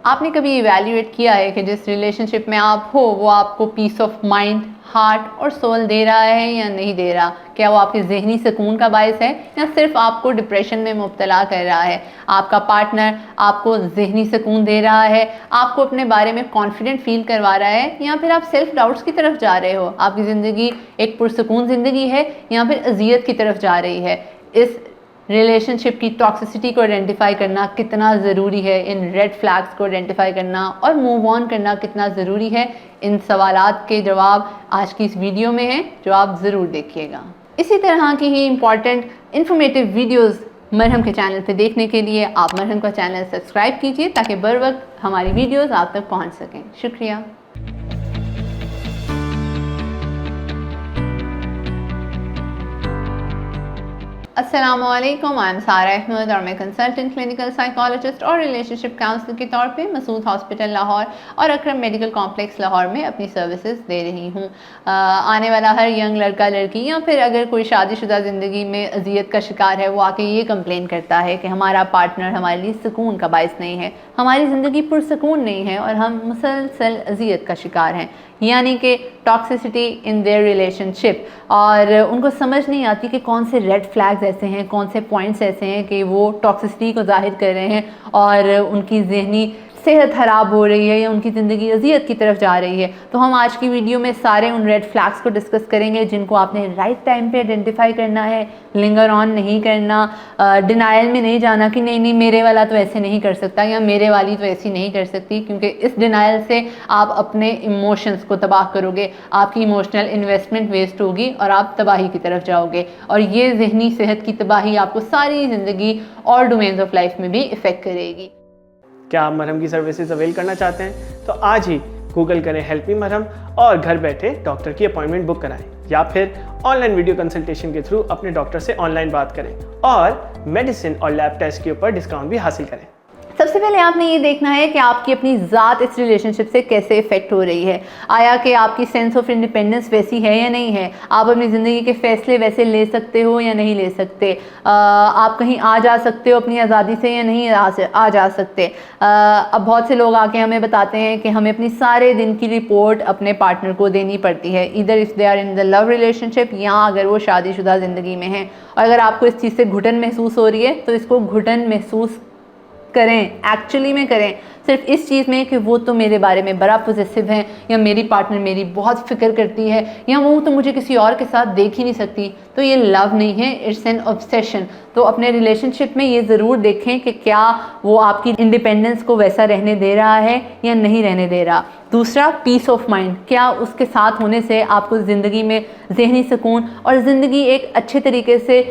आपने कभी इवैल्यूएट किया है कि जिस रिलेशनशिप में आप हो वो आपको पीस ऑफ माइंड, हार्ट और सोल दे रहा है या नहीं दे रहा? क्या वो आपके ज़हनी सुकून का बायस है या सिर्फ आपको डिप्रेशन में मुब्तला कर रहा है? आपका पार्टनर आपको ज़हनी सुकून दे रहा है, आपको अपने बारे में कॉन्फिडेंट फील करवा रहा है, या फिर आप सेल्फ डाउट्स की तरफ जा रहे हो? आपकी ज़िंदगी एक पुरसुकून ज़िंदगी है या फिर अजियत की तरफ जा रही है? इस रिलेशनशिप की टॉक्सिसिटी को आइडेंटिफाई करना कितना ज़रूरी है, इन रेड फ्लैग्स को आइडेंटिफाई करना और मूव ऑन करना कितना ज़रूरी है, इन सवालात के जवाब आज की इस वीडियो में हैं जो आप ज़रूर देखिएगा। इसी तरह की ही इम्पॉर्टेंट इन्फॉर्मेटिव वीडियोज़ मरहम के चैनल पे देखने के लिए आप मरहम का चैनल सब्सक्राइब कीजिए ताकि बर वक्त हमारी वीडियोज़ आप तक पहुँच सकें। शुक्रिया। अस्सलामुअलैकुम, आई एम सारा अहमद और मैं कंसल्टेंट क्लिनिकल साइकोलॉजिस्ट और रिलेशनशिप काउंसलर के तौर पे मसूद हॉस्पिटल लाहौर और अकरम मेडिकल कॉम्प्लेक्स लाहौर में अपनी सर्विसेज दे रही हूँ। आने वाला हर यंग लड़का लड़की या फिर अगर कोई शादीशुदा ज़िंदगी में अजियत का शिकार है, वो आके ये कंप्लेन करता है कि हमारा पार्टनर हमारे लिए सुकून का बायस नहीं है, हमारी ज़िंदगी पुरसुकून नहीं है और हम मुसलसल अजियत का शिकार हैं, यानी कि टॉक्सिसिटी इन देयर रिलेशनशिप। और उनको समझ नहीं आती कि कौन से रेड फ्लैग्स ऐसे हैं, कौन से पॉइंट्स ऐसे हैं कि वो टॉक्सिसिटी को जाहिर कर रहे हैं और उनकी ज़हनी सेहत ख़राब हो रही है या उनकी ज़िंदगी अजियत की तरफ जा रही है। तो हम आज की वीडियो में सारे उन रेड फ्लैग्स को डिस्कस करेंगे जिनको आपने राइट टाइम पे आइडेंटिफाई करना है, लिंगर ऑन नहीं करना, डिनाइल में नहीं जाना कि नहीं नहीं मेरे वाला तो ऐसे नहीं कर सकता या मेरे वाली तो ऐसी नहीं कर सकती, क्योंकि इस डिनाइल से आप अपने इमोशंस को तबाह करोगे, आपकी इमोशनल इन्वेस्टमेंट वेस्ट होगी और आप तबाही की तरफ जाओगे और ये ज़हनी सेहत की तबाही आपको सारी ज़िंदगी और डोमेन्स ऑफ लाइफ में भी इफ़ेक्ट करेगी। क्या आप मरहम की सर्विसेज अवेल करना चाहते हैं तो आज ही गूगल करें हेल्प मी मरहम और घर बैठे डॉक्टर की अपॉइंटमेंट बुक कराएं या फिर ऑनलाइन वीडियो कंसल्टेशन के थ्रू अपने डॉक्टर से ऑनलाइन बात करें और मेडिसिन और लैब टेस्ट के ऊपर डिस्काउंट भी हासिल करें। सबसे पहले आपने ये देखना है कि आपकी अपनी ज़ात इस रिलेशनशिप से कैसे इफ़ेक्ट हो रही है। आया कि आपकी सेंस ऑफ इंडिपेंडेंस वैसी है या नहीं है, आप अपनी ज़िंदगी के फ़ैसले वैसे ले सकते हो या नहीं ले सकते, आप कहीं आ जा सकते हो अपनी आज़ादी से या नहीं आ जा सकते। अब बहुत से लोग आके हमें बताते हैं कि हमें अपनी सारे दिन की रिपोर्ट अपने पार्टनर को देनी पड़ती है, इधर if they are in the love relationship या अगर वो शादीशुदा ज़िंदगी में है। और अगर आपको इस चीज़ से घुटन महसूस हो रही है तो इसको घुटन महसूस करें, एक्चुअली में करें, सिर्फ इस चीज़ में कि वो तो मेरे बारे में बड़ा पॉजिटिव है या मेरी पार्टनर मेरी बहुत फिक्र करती है या वो तो मुझे किसी और के साथ देख ही नहीं सकती, तो ये लव नहीं है, इट्स एन ऑब्सेशन। तो अपने रिलेशनशिप में ये ज़रूर देखें कि क्या वो आपकी इंडिपेंडेंस को वैसा रहने दे रहा है या नहीं रहने दे रहा। दूसरा, पीस ऑफ माइंड, क्या उसके साथ होने से आपको ज़िंदगी में ज़हनी सुकून और ज़िंदगी एक अच्छे तरीके से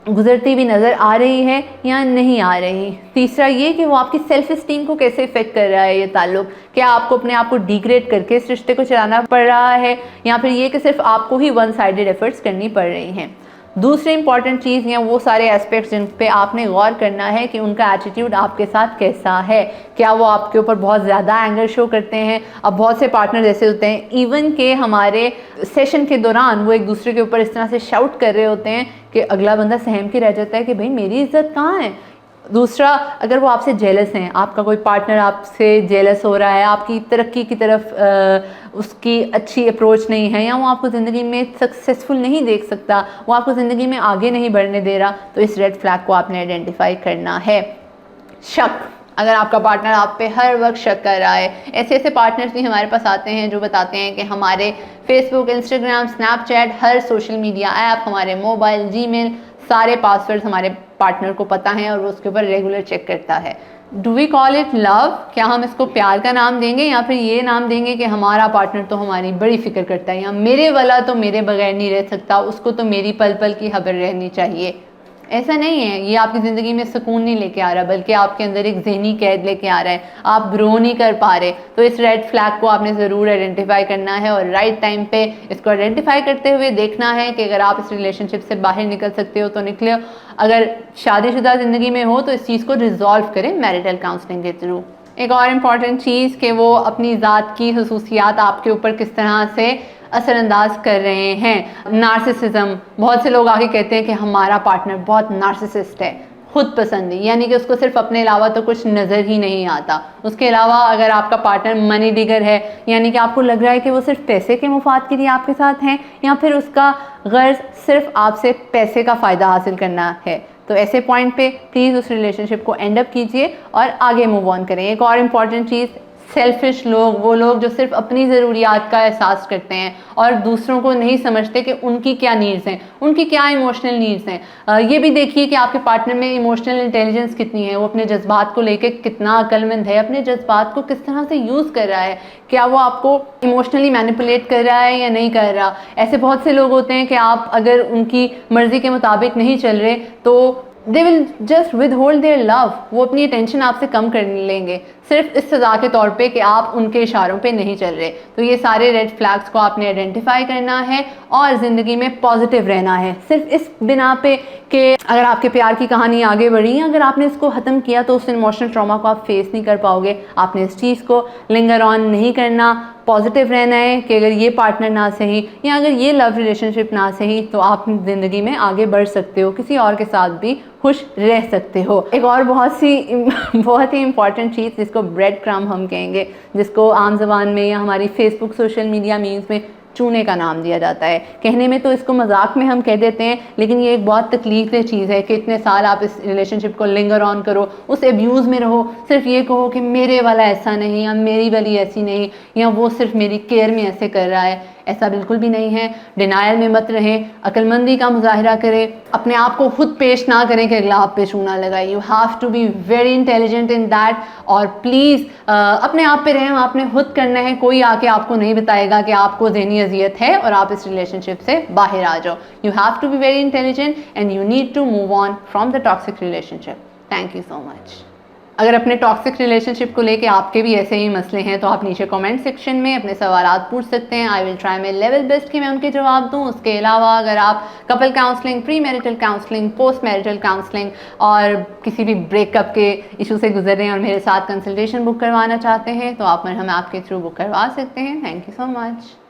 गुजरती भी नज़र आ रही है या नहीं आ रही। तीसरा ये कि वो आपकी सेल्फ इस्टीम को कैसे इफ़ेक्ट कर रहा है ये ताल्लुक़, क्या आपको अपने आप को डिग्रेड करके इस रिश्ते को चलाना पड़ रहा है या फिर ये कि सिर्फ आपको ही वन साइडेड एफर्ट्स करनी पड़ रही हैं। दूसरी इंपॉर्टेंट चीज़ या वो सारे एस्पेक्ट्स जिन पे आपने गौर करना है कि उनका एटीट्यूड आपके साथ कैसा है, क्या वो आपके ऊपर बहुत ज़्यादा एंगर शो करते हैं। अब बहुत से पार्टनर ऐसे होते हैं इवन के हमारे सेशन के दौरान वो एक दूसरे के ऊपर इस तरह से शाउट कर रहे होते हैं कि अगला बंदा सहम के रह जाता है कि भाई मेरी इज्जत कहाँ है। दूसरा, अगर वो आपसे जेलस हैं, आपका कोई पार्टनर आपसे जेलस हो रहा है, आपकी तरक्की की तरफ उसकी अच्छी अप्रोच नहीं है या वो आपको ज़िंदगी में सक्सेसफुल नहीं देख सकता, वो आपको ज़िंदगी में आगे नहीं बढ़ने दे रहा, तो इस रेड फ्लैग को आपने आइडेंटिफाई करना है। शक, अगर आपका पार्टनर आप पे हर वक्त शक कर रहा है, ऐसे ऐसे पार्टनर्स भी हमारे पास आते हैं जो बताते हैं कि हमारे फेसबुक, इंस्टाग्राम, स्नैपचैट, हर सोशल मीडिया ऐप, हमारे मोबाइल, जीमेल, सारे पासवर्ड्स हमारे पार्टनर को पता है और वो उसके ऊपर रेगुलर चेक करता है। Do we call it love? क्या हम इसको प्यार का नाम देंगे या फिर ये नाम देंगे कि हमारा पार्टनर तो हमारी बड़ी फिक्र करता है या मेरे वाला तो मेरे बगैर नहीं रह सकता, उसको तो मेरी पल पल की खबर रहनी चाहिए। ऐसा नहीं है, ये आपकी ज़िंदगी में सुकून नहीं लेके आ रहा बल्कि आपके अंदर एक ज़हनी कैद लेके आ रहा है, आप ग्रो नहीं कर पा रहे। तो इस रेड फ्लैग को आपने ज़रूर आइडेंटिफाई करना है और राइट टाइम पे इसको आइडेंटिफाई करते हुए देखना है कि अगर आप इस रिलेशनशिप से बाहर निकल सकते हो तो निकले, अगर शादीशुदा ज़िंदगी में हो तो इस चीज़ को रिजॉल्व करें मैरिटल काउंसलिंग के थ्रू। एक और इम्पॉर्टेंट चीज़ कि वो अपनी ज़ात की खसूसियात आपके ऊपर किस तरह से असरअंदाज कर रहे हैं। नार्सिसिज्म, बहुत से लोग आके कहते हैं कि हमारा पार्टनर बहुत नार्सिसिस्ट है। खुद पसंदी, यानी कि उसको सिर्फ अपने अलावा तो कुछ नज़र ही नहीं आता। उसके अलावा अगर आपका पार्टनर मनी डिगर है, यानी कि आपको लग रहा है कि वो सिर्फ पैसे के मुफाद के लिए आपके साथ हैं, या फिर उसका गर्ज सिर्फ आपसे पैसे का फ़ायदा हासिल करना है, तो ऐसे पॉइंट पे प्लीज़ उस रिलेशनशिप को एंड अप कीजिए और आगे मूव ऑन करें। एक और इम्पॉर्टेंट चीज़, सेल्फिश लोग, वो लोग जो सिर्फ अपनी ज़रूरियात का एहसास करते हैं और दूसरों को नहीं समझते कि उनकी क्या नीड्स हैं, उनकी क्या इमोशनल नीड्स हैं। ये भी देखिए कि आपके पार्टनर में इमोशनल इंटेलिजेंस कितनी है, वो अपने जज्बात को लेकर कितना अक्लमंद है, अपने जज्बात को किस तरह से यूज़ कर रहा है, क्या वो आपको इमोशनली मैनिपुलेट कर रहा है या नहीं कर रहा। ऐसे बहुत से लोग होते हैं कि आप अगर उनकी मर्ज़ी के मुताबिक नहीं चल रहे तो they will just with hold their love, वो अपनी अटेंशन आपसे कम कर लेंगे सिर्फ इस सज़ा के तौर पे कि आप उनके इशारों पे नहीं चल रहे। तो ये सारे रेड फ्लैग्स को आपने आइडेंटिफाई करना है और ज़िंदगी में पॉजिटिव रहना है, सिर्फ इस बिना पे कि अगर आपके प्यार की कहानी आगे बढ़ी, अगर आपने इसको ख़त्म किया तो उस इमोशनल ट्रॉमा को आप फेस नहीं कर पाओगे। आपने इस चीज़ को लिंगर ऑन नहीं करना, पॉजिटिव रहना है कि अगर ये पार्टनर ना सही या अगर ये लव रिलेशनशिप ना सही तो आप ज़िंदगी में आगे बढ़ सकते हो, किसी और के साथ भी खुश रह सकते हो। एक और बहुत ही इंपॉर्टेंट चीज़ जिसको ब्रेड क्रम्ब हम कहेंगे, जिसको आम ज़बान में या हमारी फेसबुक सोशल मीडिया मीम्स में चूने का नाम दिया जाता है। कहने में तो इसको मजाक में हम कह देते हैं, लेकिन ये एक बहुत तकलीफ़देह चीज़ है कि इतने साल आप इस रिलेशनशिप को लिंगर ऑन करो, उस एब्यूज़ में रहो, सिर्फ ये कहो कि मेरे वाला ऐसा नहीं या मेरी वाली ऐसी नहीं या वो सिर्फ मेरी केयर में ऐसे कर रहा है। ऐसा बिल्कुल भी नहीं है। डिनायल में मत रहें, अक्लमंदी का मुजाहिरा करें, अपने आप को खुद पेश ना करें कि अगला आप पे चूना लगाए। You have to be very intelligent in that. और प्लीज़ अपने आप पे रहें, आपने खुद करना है, कोई आके आपको नहीं बताएगा कि आपको ज़हनी अजियत है और आप इस रिलेशनशिप से बाहर आ जाओ। You have to be very intelligent and you need to move on from the toxic relationship. Thank you so much. अगर अपने टॉक्सिक रिलेशनशिप को लेके आपके भी ऐसे ही मसले हैं तो आप नीचे कमेंट सेक्शन में अपने सवालात पूछ सकते हैं। I will try my level best कि मैं उनके जवाब दूं। उसके अलावा अगर आप couple counselling, pre marital counselling, post marital counselling और किसी भी ब्रेकअप के इशू से गुजर रहे हैं और मेरे साथ कंसल्टेशन बुक करवाना चाहते हैं तो आप मरहम ऐप के थ्रू बुक करवा सकते हैं। Thank you so much.